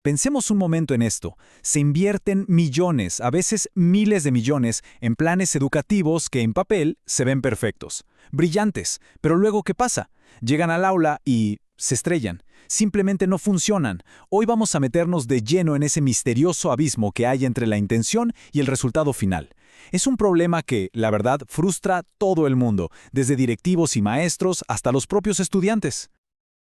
Pensemos un momento en esto. Se invierten millones, a veces miles de millones, en planes educativos que en papel se ven perfectos, brillantes, pero luego ¿qué pasa? Llegan al aula y se estrellan. Simplemente no funcionan. Hoy vamos a meternos de lleno en ese misterioso abismo que hay entre la intención y el resultado final. Es un problema que, la verdad, frustra a todo el mundo, desde directivos y maestros hasta los propios estudiantes.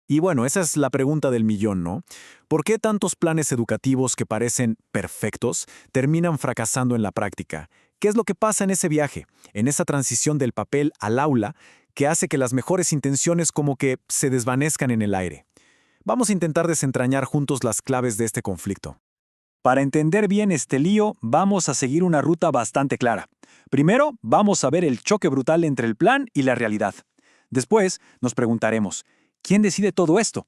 Y bueno, esa es la pregunta del millón, ¿no? ¿Por qué tantos planes educativos que parecen perfectos terminan fracasando en la práctica? ¿Qué es lo que pasa en ese viaje, en esa transición del papel al aula, que hace que las mejores intenciones como que se desvanezcan en el aire? Vamos a intentar desentrañar juntos las claves de este conflicto. Para entender bien este lío, vamos a seguir una ruta bastante clara. Primero, vamos a ver el choque brutal entre el plan y la realidad. Después, nos preguntaremos, ¿quién decide todo esto?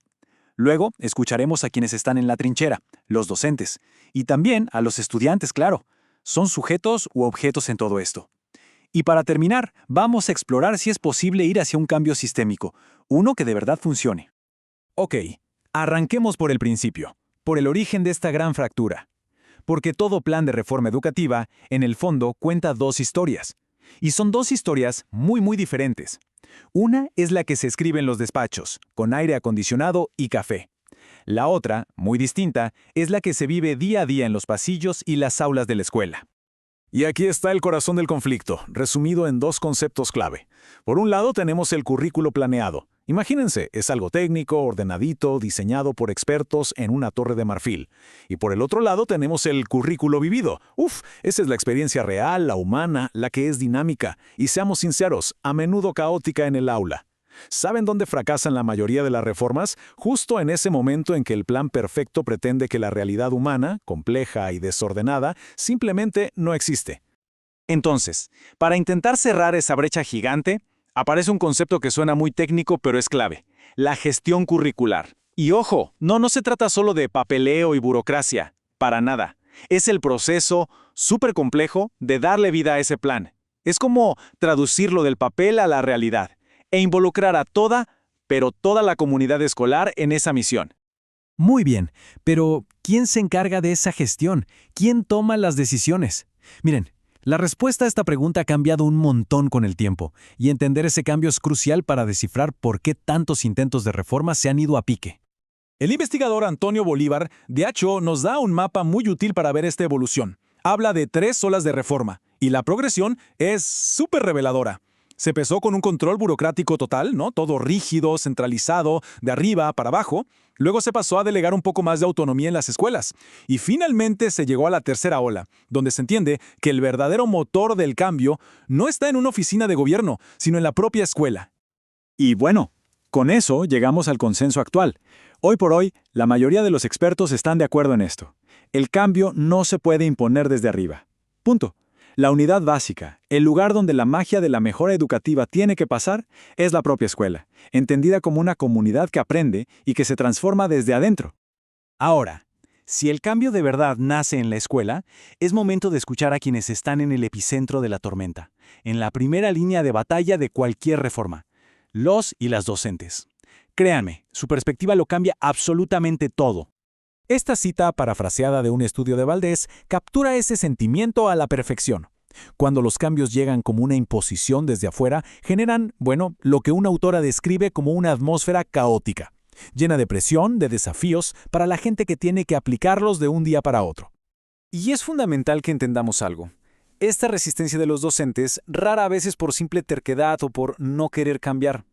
Luego, escucharemos a quienes están en la trinchera, los docentes, y también a los estudiantes, claro. Son sujetos u objetos en todo esto. Y para terminar, vamos a explorar si es posible ir hacia un cambio sistémico, uno que de verdad funcione. Ok, arranquemos por el principio, por el origen de esta gran fractura. Porque todo plan de reforma educativa, en el fondo, cuenta dos historias. Y son dos historias muy diferentes. Una es la que se escribe en los despachos, con aire acondicionado y café. La otra, muy distinta, es la que se vive día a día en los pasillos y las aulas de la escuela. Y aquí está el corazón del conflicto, resumido en dos conceptos clave. Por un lado tenemos el currículo planeado. Imagínense, es algo técnico, ordenadito, diseñado por expertos en una torre de marfil. Y por el otro lado tenemos el currículo vivido. Esa es la experiencia real, la humana, la que es dinámica. Y seamos sinceros, a menudo caótica en el aula. ¿Saben dónde fracasan la mayoría de las reformas? Justo en ese momento en que el plan perfecto pretende que la realidad humana, compleja y desordenada, simplemente no existe. Entonces, para intentar cerrar esa brecha gigante, aparece un concepto que suena muy técnico pero es clave: la gestión curricular. Y ojo, no se trata solo de papeleo y burocracia, para nada. Es el proceso súper complejo de darle vida a ese plan. Es como traducirlo del papel a la realidad e involucrar a pero toda la comunidad escolar en esa misión. Muy bien, pero ¿quién se encarga de esa gestión? ¿Quién toma las decisiones? Miren, la respuesta a esta pregunta ha cambiado un montón con el tiempo, y entender ese cambio es crucial para descifrar por qué tantos intentos de reforma se han ido a pique. El investigador Antonio Bolívar, de hecho, nos da un mapa muy útil para ver esta evolución. Habla de 3 olas de reforma, y la progresión es súper reveladora. Se empezó con un control burocrático total, ¿no? Todo rígido, centralizado, de arriba para abajo. Luego se pasó a delegar un poco más de autonomía en las escuelas. Y finalmente se llegó a la tercera ola, donde se entiende que el verdadero motor del cambio no está en una oficina de gobierno, sino en la propia escuela. Y bueno, con eso llegamos al consenso actual. Hoy por hoy, la mayoría de los expertos están de acuerdo en esto. El cambio no se puede imponer desde arriba. Punto. La unidad básica, el lugar donde la magia de la mejora educativa tiene que pasar, es la propia escuela, entendida como una comunidad que aprende y que se transforma desde adentro. Ahora, si el cambio de verdad nace en la escuela, es momento de escuchar a quienes están en el epicentro de la tormenta, en la primera línea de batalla de cualquier reforma: los y las docentes. Créanme, su perspectiva lo cambia absolutamente todo. Esta cita, parafraseada de un estudio de Valdés, captura ese sentimiento a la perfección. Cuando los cambios llegan como una imposición desde afuera, generan, lo que una autora describe como una atmósfera caótica, llena de presión, de desafíos, para la gente que tiene que aplicarlos de un día para otro. Y es fundamental que entendamos algo. Esta resistencia de los docentes rara vez es por simple terquedad o por no querer cambiar.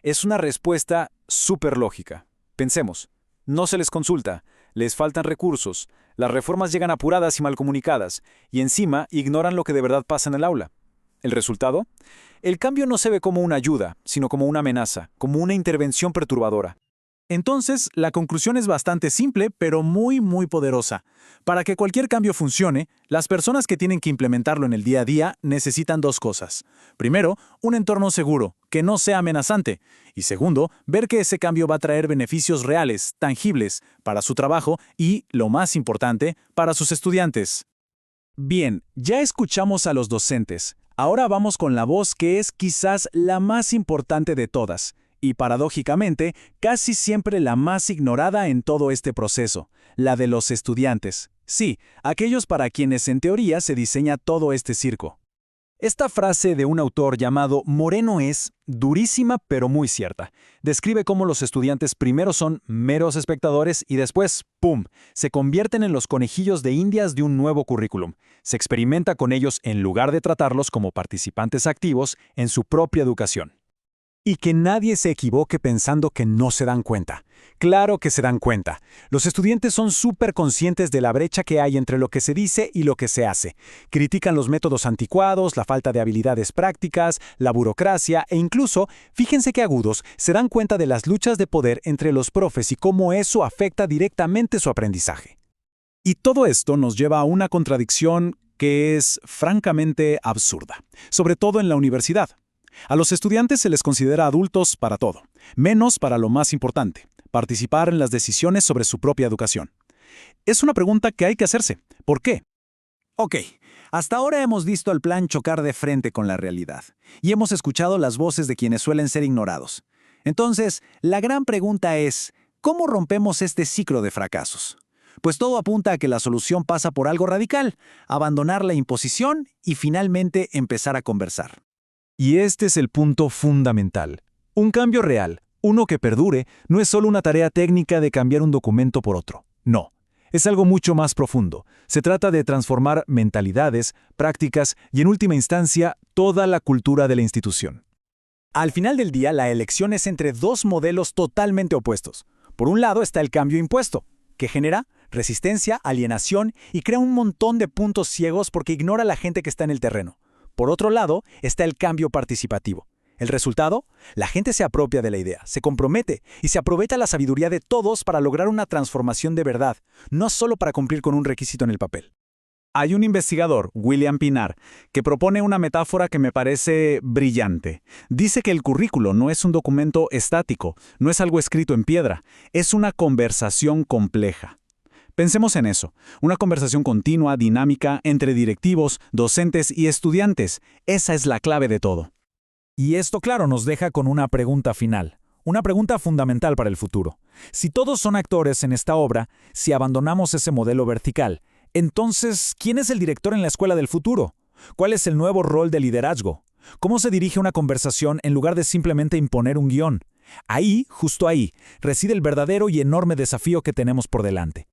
Es una respuesta súper lógica. Pensemos, no se les consulta, les faltan recursos, las reformas llegan apuradas y mal comunicadas, y encima ignoran lo que de verdad pasa en el aula. ¿El resultado? El cambio no se ve como una ayuda, sino como una amenaza, como una intervención perturbadora. Entonces, la conclusión es bastante simple, pero muy poderosa. Para que cualquier cambio funcione, las personas que tienen que implementarlo en el día a día necesitan dos cosas. Primero, un entorno seguro, que no sea amenazante. Y segundo, ver que ese cambio va a traer beneficios reales, tangibles, para su trabajo y, lo más importante, para sus estudiantes. Bien, ya escuchamos a los docentes. Ahora vamos con la voz que es quizás la más importante de todas, Y paradójicamente, casi siempre la más ignorada en todo este proceso, la de los estudiantes. Sí, aquellos para quienes en teoría se diseña todo este circo. Esta frase de un autor llamado Moreno es durísima pero muy cierta. Describe cómo los estudiantes primero son meros espectadores y después, ¡pum!, se convierten en los conejillos de indias de un nuevo currículum. Se experimenta con ellos en lugar de tratarlos como participantes activos en su propia educación. Y que nadie se equivoque pensando que no se dan cuenta. Claro que se dan cuenta. Los estudiantes son súper conscientes de la brecha que hay entre lo que se dice y lo que se hace. Critican los métodos anticuados, la falta de habilidades prácticas, la burocracia e incluso, fíjense qué agudos, se dan cuenta de las luchas de poder entre los profes y cómo eso afecta directamente su aprendizaje. Y todo esto nos lleva a una contradicción que es francamente absurda, sobre todo en la universidad. A los estudiantes se les considera adultos para todo, menos para lo más importante, participar en las decisiones sobre su propia educación. Es una pregunta que hay que hacerse. ¿Por qué? Ok, hasta ahora hemos visto al plan chocar de frente con la realidad, y hemos escuchado las voces de quienes suelen ser ignorados. Entonces, la gran pregunta es, ¿cómo rompemos este ciclo de fracasos? Pues todo apunta a que la solución pasa por algo radical, abandonar la imposición y finalmente empezar a conversar. Y este es el punto fundamental. Un cambio real, uno que perdure, no es solo una tarea técnica de cambiar un documento por otro. No, es algo mucho más profundo. Se trata de transformar mentalidades, prácticas y, en última instancia, toda la cultura de la institución. Al final del día, la elección es entre dos modelos totalmente opuestos. Por un lado está el cambio impuesto, que genera resistencia, alienación y crea un montón de puntos ciegos porque ignora a la gente que está en el terreno. Por otro lado, está el cambio participativo. ¿El resultado? La gente se apropia de la idea, se compromete y se aprovecha la sabiduría de todos para lograr una transformación de verdad, no solo para cumplir con un requisito en el papel. Hay un investigador, William Pinar, que propone una metáfora que me parece brillante. Dice que el currículo no es un documento estático, no es algo escrito en piedra, es una conversación compleja. Pensemos en eso, una conversación continua, dinámica, entre directivos, docentes y estudiantes. Esa es la clave de todo. Y esto, claro, nos deja con una pregunta final, una pregunta fundamental para el futuro. Si todos son actores en esta obra, si abandonamos ese modelo vertical, entonces, ¿quién es el director en la escuela del futuro? ¿Cuál es el nuevo rol de liderazgo? ¿Cómo se dirige una conversación en lugar de simplemente imponer un guión? Ahí, justo ahí, reside el verdadero y enorme desafío que tenemos por delante.